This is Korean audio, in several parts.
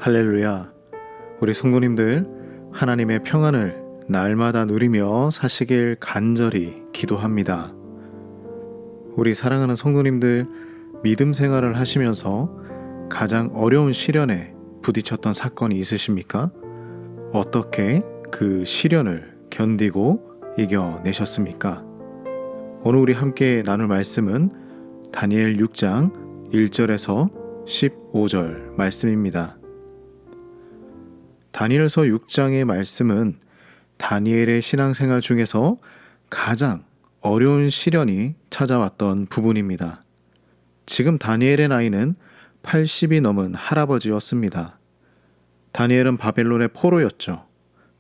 할렐루야. 우리 성도님들 하나님의 평안을 날마다 누리며 사시길 간절히 기도합니다. 우리 사랑하는 성도님들, 믿음 생활을 하시면서 가장 어려운 시련에 부딪혔던 사건이 있으십니까? 어떻게 그 시련을 견디고 이겨내셨습니까? 오늘 우리 함께 나눌 말씀은 다니엘 6장 1절에서 15절 말씀입니다. 다니엘서 6장의 말씀은 다니엘의 신앙생활 중에서 가장 어려운 시련이 찾아왔던 부분입니다. 지금 다니엘의 나이는 80이 넘은 할아버지였습니다. 다니엘은 바벨론의 포로였죠.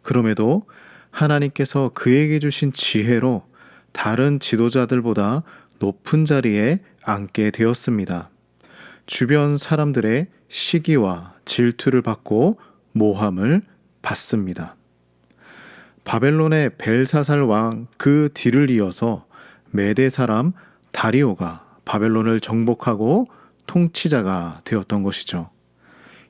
그럼에도 하나님께서 그에게 주신 지혜로 다른 지도자들보다 높은 자리에 앉게 되었습니다. 주변 사람들의 시기와 질투를 받고 모함을 받습니다. 바벨론의 벨사살 왕 그 뒤를 이어서 메대 사람 다리오가 바벨론을 정복하고 통치자가 되었던 것이죠.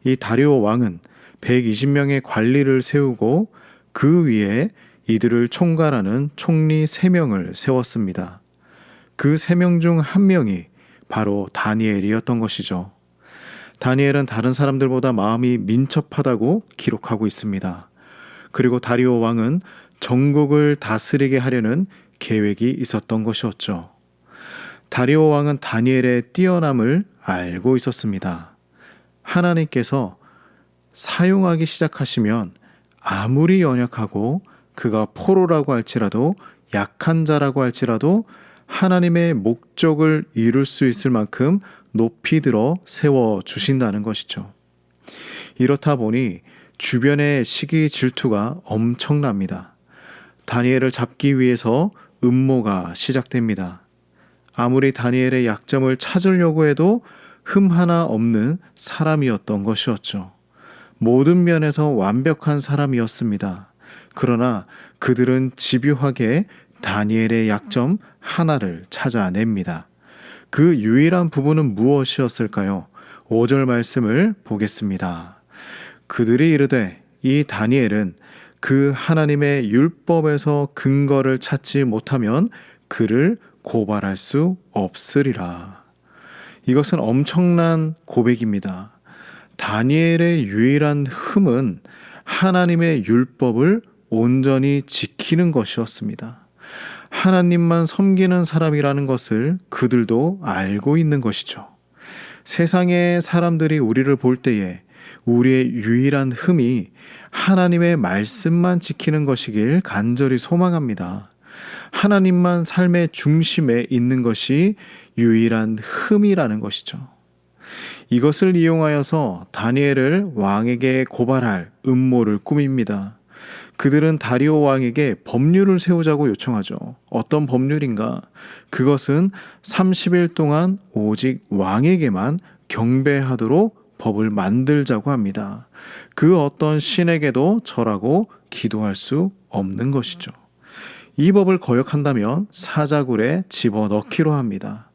이 다리오 왕은 120명의 관리를 세우고 그 위에 이들을 총괄하는 총리 3명을 세웠습니다. 그 3명 중 1명이 바로 다니엘이었던 것이죠. 다니엘은 다른 사람들보다 마음이 민첩하다고 기록하고 있습니다. 그리고 다리오 왕은 전국을 다스리게 하려는 계획이 있었던 것이었죠. 다리오 왕은 다니엘의 뛰어남을 알고 있었습니다. 하나님께서 사용하기 시작하시면 아무리 연약하고 그가 포로라고 할지라도 약한 자라고 할지라도 하나님의 목적을 이룰 수 있을 만큼 높이 들어 세워주신다는 것이죠. 이렇다 보니 주변의 시기 질투가 엄청납니다. 다니엘을 잡기 위해서 음모가 시작됩니다. 아무리 다니엘의 약점을 찾으려고 해도 흠 하나 없는 사람이었던 것이었죠. 모든 면에서 완벽한 사람이었습니다. 그러나 그들은 집요하게 다니엘의 약점 하나를 찾아냅니다. 그 유일한 부분은 무엇이었을까요? 5절 말씀을 보겠습니다. 그들이 이르되 이 다니엘은 그 하나님의 율법에서 근거를 찾지 못하면 그를 고발할 수 없으리라. 이것은 엄청난 고백입니다. 다니엘의 유일한 흠은 하나님의 율법을 온전히 지키는 것이었습니다. 하나님만 섬기는 사람이라는 것을 그들도 알고 있는 것이죠. 세상의 사람들이 우리를 볼 때에 우리의 유일한 흠이 하나님의 말씀만 지키는 것이길 간절히 소망합니다. 하나님만 삶의 중심에 있는 것이 유일한 흠이라는 것이죠. 이것을 이용하여서 다니엘을 왕에게 고발할 음모를 꾸밉니다. 그들은 다리오 왕에게 법률을 세우자고 요청하죠. 어떤 법률인가? 그것은 30일 동안 오직 왕에게만 경배하도록 법을 만들자고 합니다. 그 어떤 신에게도 절하고 기도할 수 없는 것이죠. 이 법을 거역한다면 사자굴에 집어넣기로 합니다.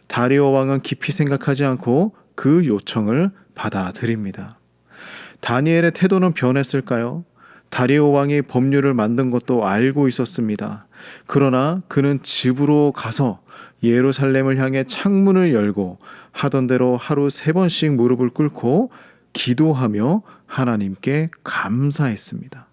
다리오 왕은 깊이 생각하지 않고 그 요청을 받아들입니다. 다니엘의 태도는 변했을까요? 다리오 왕이 법률을 만든 것도 알고 있었습니다. 그러나 그는 집으로 가서 예루살렘을 향해 창문을 열고 하던 대로 하루 3번씩 무릎을 꿇고 기도하며 하나님께 감사했습니다.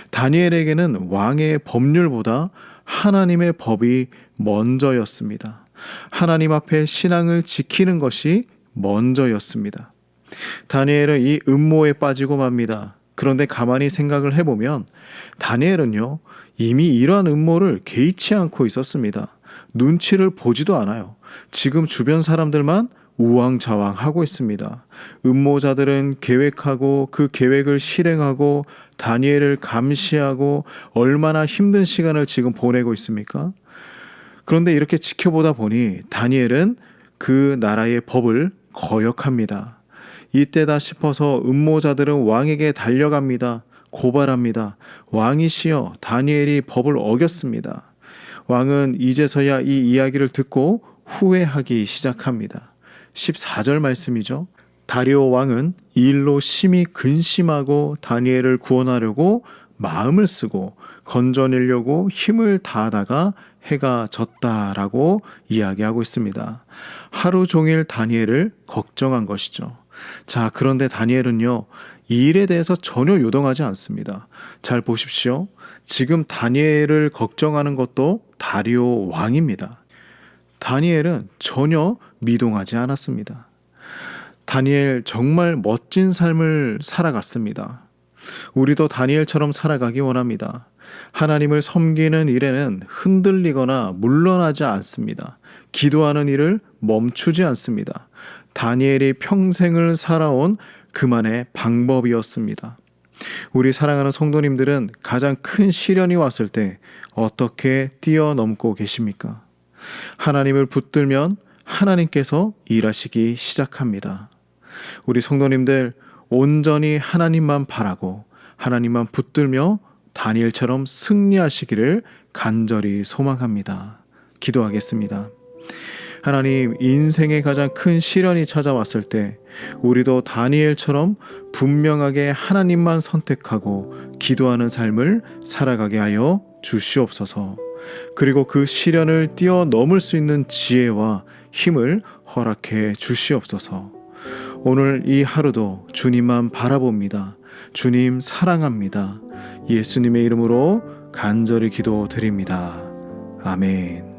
다니엘에게는 왕의 법률보다 하나님의 법이 먼저였습니다. 하나님 앞에 신앙을 지키는 것이 먼저였습니다. 다니엘은 이 음모에 빠지고 맙니다. 그런데 가만히 생각을 해보면 다니엘은요, 이미 이러한 음모를 개의치 않고 있었습니다. 눈치를 보지도 않아요. 지금 주변 사람들만 우왕좌왕하고 있습니다. 음모자들은 계획하고 그 계획을 실행하고 다니엘을 감시하고 얼마나 힘든 시간을 지금 보내고 있습니까? 그런데 이렇게 지켜보다 보니 다니엘은 그 나라의 법을 거역합니다. 이때다 싶어서 음모자들은 왕에게 달려갑니다. 고발합니다. 왕이시여, 다니엘이 법을 어겼습니다. 왕은 이제서야 이 이야기를 듣고 후회하기 시작합니다. 14절 말씀이죠. 다리오 왕은 이 일로 심히 근심하고 다니엘을 구원하려고 마음을 쓰고 건져내려고 힘을 다하다가 해가 졌다라고 이야기하고 있습니다. 하루 종일 다니엘을 걱정한 것이죠. 자, 그런데 다니엘은요, 이 일에 대해서 전혀 요동하지 않습니다. 잘 보십시오. 지금 다니엘을 걱정하는 것도 다리오 왕입니다. 다니엘은 전혀 미동하지 않았습니다. 다니엘 정말 멋진 삶을 살아갔습니다. 우리도 다니엘처럼 살아가기 원합니다. 하나님을 섬기는 일에는 흔들리거나 물러나지 않습니다. 기도하는 일을 멈추지 않습니다. 다니엘이 평생을 살아온 그만의 방법이었습니다. 우리 사랑하는 성도님들은 가장 큰 시련이 왔을 때 어떻게 뛰어넘고 계십니까? 하나님을 붙들면 하나님께서 일하시기 시작합니다. 우리 성도님들 온전히 하나님만 바라고 하나님만 붙들며 다니엘처럼 승리하시기를 간절히 소망합니다. 기도하겠습니다. 하나님, 인생의 가장 큰 시련이 찾아왔을 때 우리도 다니엘처럼 분명하게 하나님만 선택하고 기도하는 삶을 살아가게 하여 주시옵소서. 그리고 그 시련을 뛰어넘을 수 있는 지혜와 힘을 허락해 주시옵소서. 오늘 이 하루도 주님만 바라봅니다. 주님 사랑합니다. 예수님의 이름으로 간절히 기도드립니다. 아멘.